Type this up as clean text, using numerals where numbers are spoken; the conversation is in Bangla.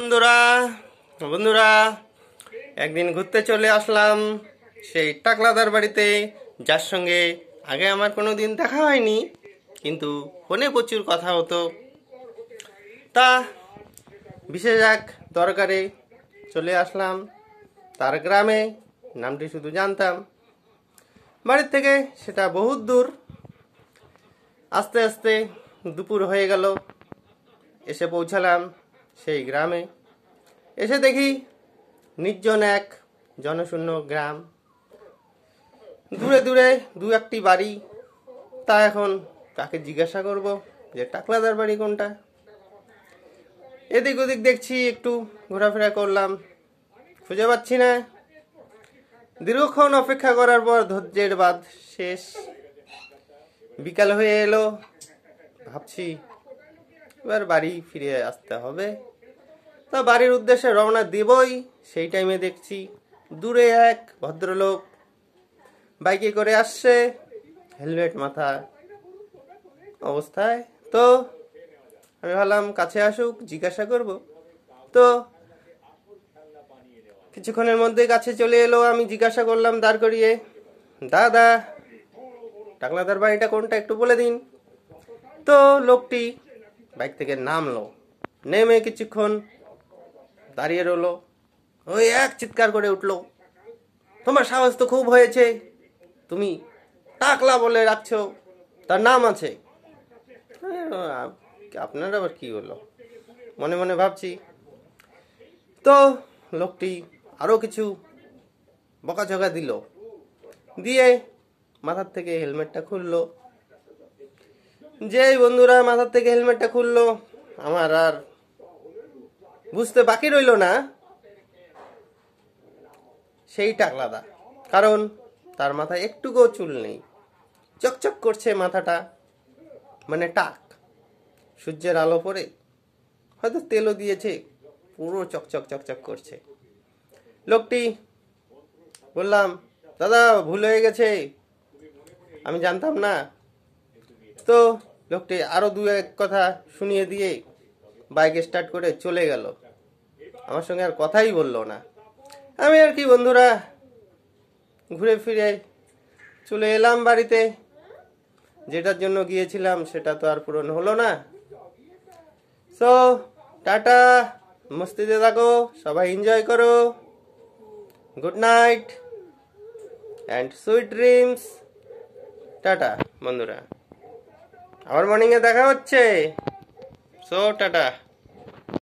বন্ধুরা বন্ধুরা একদিন ঘুরতে চলে আসলাম সেই টাকলাদার বাড়িতে, যার সঙ্গে আগে আমার কোনোদিন দেখা হয়নি, কিন্তু ফোনে প্রচুর কথা হতো। তা বিশেষ এক দরকারে চলে আসলাম তার গ্রামে। নামটি শুধু জানতাম, বাড়ির থেকে সেটা বহুত দূর। আস্তে আস্তে দুপুর হয়ে গেল, এসে পৌঁছালাম সেই গ্রামে। এসে দেখি নির্জন এক জনশূন্য গ্রাম, দূরে দূরে দু একটি বাড়ি। তা এখন কাকে জিজ্ঞাসা করব যে টাকলাদার বাড়ি কোনটা? এদিক ওদিক দেখছি, একটু ঘোরাফেরা করলাম, খুঁজে পাচ্ছি না। দীর্ঘক্ষণ অপেক্ষা করার পর ধৈর্যের বাঁধ শেষ। বিকাল হয়ে এলো, ভাবছি এবার বাড়ি ফিরে আসতে হবে। তা বাড়ির উদ্দেশ্যে রওনা দেবই, সেই টাইমে দেখছি দূরে এক ভদ্রলোক বাইকে করে আসছে, হেলমেট মাথা অবস্থায়। তো আমি ভাবলাম কাছে আসুক, জিজ্ঞাসা করব। তো কিছুক্ষণের মধ্যে কাছে চলে এলো। আমি জিজ্ঞাসা করলাম দাঁড় করিয়ে, দাদা টাকলাদার বাড়িটা কোনটা একটু বলে দিন। তো লোকটি বাইক থেকে নামলো, নেমে কিছুক্ষণ দাঁড়িয়ে রইলো। ওই এক চিৎকার করে উঠলো, তোমার সাহস তো খুব হয়েছে, তুমি টাকলা বলে রাখছো, তার নাম আছে। আপনার আবার কি হলো মনে মনে ভাবছি। তো লোকটি আরো কিছু বকাঝকা দিল, দিয়ে মাথার থেকে হেলমেটটা খুললো। যেই বন্ধুরা মাথার থেকে হেলমেটটা খুললো, আমার আর বুঝতে বাকি রইল না সেই টাকলাদা। কারণ তার মাথায় একটুকুও চুল নেই, চকচক করছে মাথাটা, মানে টাক। সূর্যের আলো পড়ে হয়তো তেলও দিয়েছে, পুরো চকচক চকচক করছে। লোকটি বললাম, দাদা ভুল হয়ে গেছে, আমি জানতাম না। তো লোকটি আরো দু এক কথা শুনিয়ে দিয়ে বাইক স্টার্ট করে চলে গেল, আমার সঙ্গে আর কথাই বললো না। আমি আর কি বন্ধুরা ঘুরে ফিরে চলে এলাম বাড়িতে। যেটার জন্য গিয়েছিলাম সেটা তো আর পূরণ হলো না। সো টাটা, মস্তিতে থাকো, সবাই এনজয় করো। Good night and sweet dreams. Tata বন্ধুরা, আবার মর্নিংয়ে দেখা হচ্ছে। So tata.